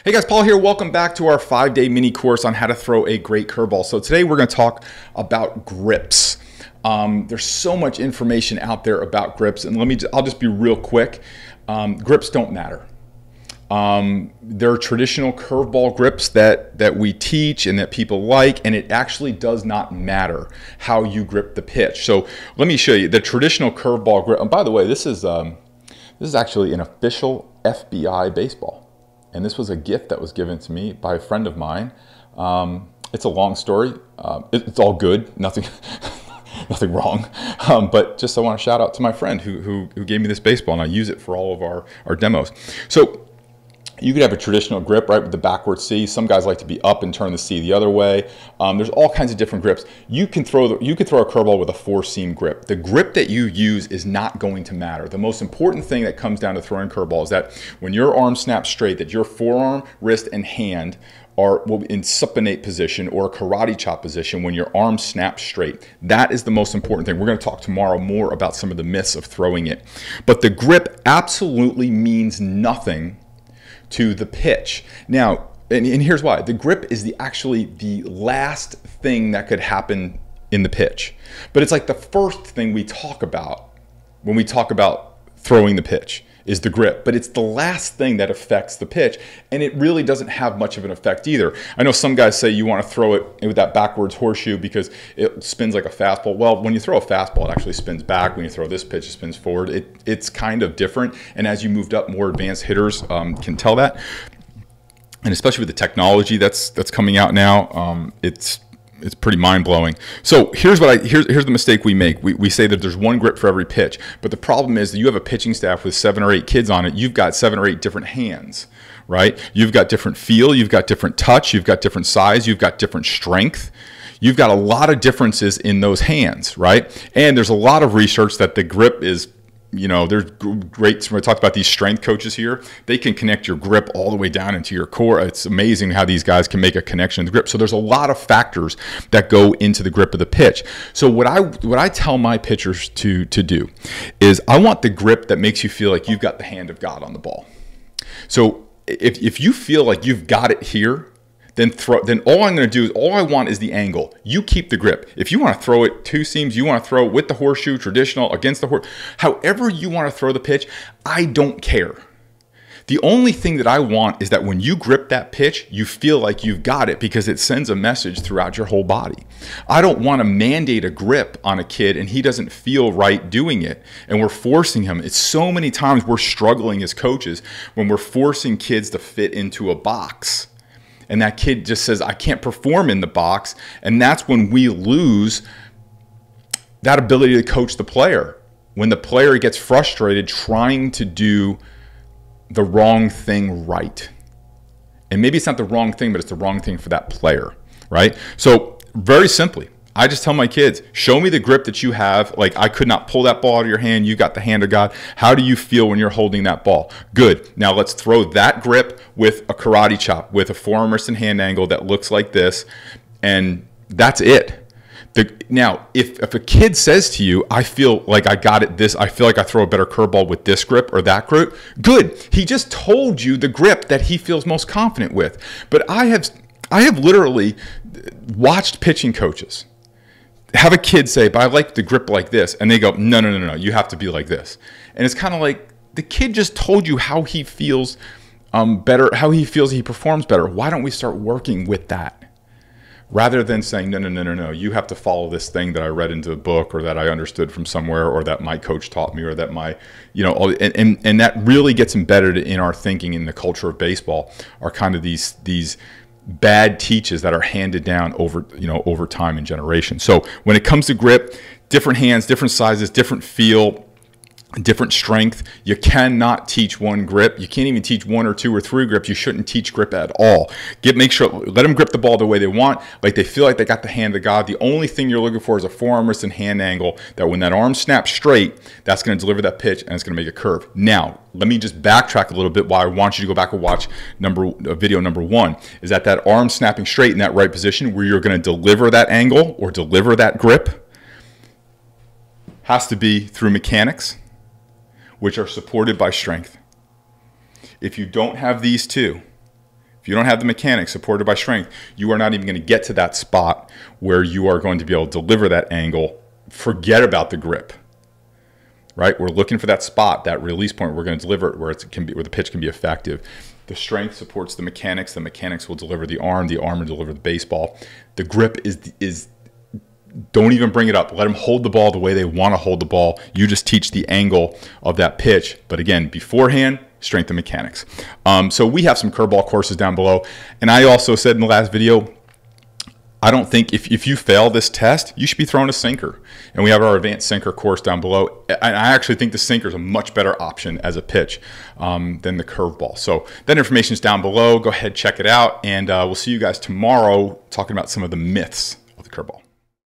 Hey guys, Paul here. Welcome back to our 5-day mini course on how to throw a great curveball. So today we're going to talk about grips. There's so much information out there about grips, and I'll just be real quick. Grips don't matter. There are traditional curveball grips that we teach and that people like, and it actually does not matter how you grip the pitch. So let me show you the traditional curveball grip. And by the way, this is actually an official FBI baseball. And this was a gift that was given to me by a friend of mine. It's a long story. It's all good, nothing wrong. But just I want to shout out to my friend who gave me this baseball, and I use it for all of our demos. So you could have a traditional grip, right, with the backward C. Some guys like to be up and turn the C the other way. There's all kinds of different grips. You could throw a curveball with a 4-seam grip. The grip that you use is not going to matter. The most important thing that comes down to throwing curveball is that when your arm snaps straight, that your forearm, wrist, and hand will be in supinate position or karate chop position when your arm snaps straight. That is the most important thing. We're going to talk tomorrow more about some of the myths of throwing it. But the grip absolutely means nothing to the pitch. Now, and here's why. The grip is actually the last thing that could happen in the pitch. But it's like the first thing we talk about when we talk about throwing the pitch is the grip. But it's the last thing that affects the pitch, and it really doesn't have much of an effect either. I know some guys say you want to throw it with that backwards horseshoe because it spins like a fastball. Well, when you throw a fastball, it actually spins back. When you throw this pitch, it spins forward. It's kind of different, and as you moved up, more advanced hitters can tell that. And especially with the technology that's coming out now, it's pretty mind-blowing. So here's the mistake we make. We say that there's one grip for every pitch, but the problem is that you have a pitching staff with 7 or 8 kids on it. You've got 7 or 8 different hands, right? You've got different feel, you've got different touch, you've got different size, you've got different strength. You've got a lot of differences in those hands, right? And there's a lot of research that the grip is, there's great, when I talked about these strength coaches here, they can connect your grip all the way down into your core. It's amazing how these guys can make a connection to the grip. So there's a lot of factors that go into the grip of the pitch. So what I tell my pitchers to do is I want the grip that makes you feel like you've got the hand of God on the ball. So if you feel like you've got it here, then all I'm going to do is all I want is the angle. You keep the grip. If you want to throw it 2 seams, you want to throw it with the horseshoe, traditional, against the horse, however you want to throw the pitch, I don't care. The only thing that I want is that when you grip that pitch, you feel like you've got it because it sends a message throughout your whole body. I don't want to mandate a grip on a kid and he doesn't feel right doing it and we're forcing him. It's so many times we're struggling as coaches when we're forcing kids to fit into a box. And that kid just says, I can't perform in the box. And that's when we lose that ability to coach the player. When the player gets frustrated trying to do the wrong thing right. And maybe it's not the wrong thing, but it's the wrong thing for that player, right? So very simply, I just tell my kids, show me the grip that you have. Like, I could not pull that ball out of your hand. You got the hand of God. How do you feel when you're holding that ball? Good. Now let's throw that grip with a karate chop, with a forearm, wrist, and hand angle that looks like this. And that's it. Now, if a kid says to you, I feel like I got it I feel like I throw a better curveball with this grip or that grip, good. He just told you the grip that he feels most confident with. But I have literally watched pitching coaches have a kid say, but I like the grip like this. And they go, no, you have to be like this. And it's kind of like the kid just told you how he feels better, how he feels he performs better. Why don't we start working with that? Rather than saying, no, you have to follow this thing that I read into a book or that I understood from somewhere or that my coach taught me or that my, and that really gets embedded in our thinking in the culture of baseball are kind of these bad teaches that are handed down over time and generations. So when it comes to grip, different hands, different sizes, different feel, different strength. You cannot teach one grip. You can't even teach 1 or 2 or 3 grips. You shouldn't teach grip at all. Let them grip the ball the way they want, like they feel like they got the hand of God. The only thing you're looking for is a forearm, wrist, and hand angle that when that arm snaps straight, that's going to deliver that pitch and it's going to make a curve. Now, let me just backtrack a little bit why I want you to go back and watch video number 1 is that arm snapping straight in that right position where you're going to deliver that angle or deliver that grip has to be through mechanics, which are supported by strength. If you don't have these two, if you don't have the mechanics supported by strength, you are not even going to get to that spot where you are going to be able to deliver that angle. Forget about the grip, right? We're looking for that spot, that release point. We're going to deliver it where where the pitch can be effective. The strength supports the mechanics. The mechanics will deliver the arm will deliver the baseball. The grip is don't even bring it up. Let them hold the ball the way they want to hold the ball. You just teach the angle of that pitch. But again, beforehand, strength and mechanics. So we have some curveball courses down below. And I also said in the last video, I don't think if you fail this test, you should be throwing a sinker. And we have our advanced sinker course down below. I actually think the sinker is a much better option as a pitch than the curveball. So that information is down below. Go ahead, check it out. And we'll see you guys tomorrow talking about some of the myths of the curveball.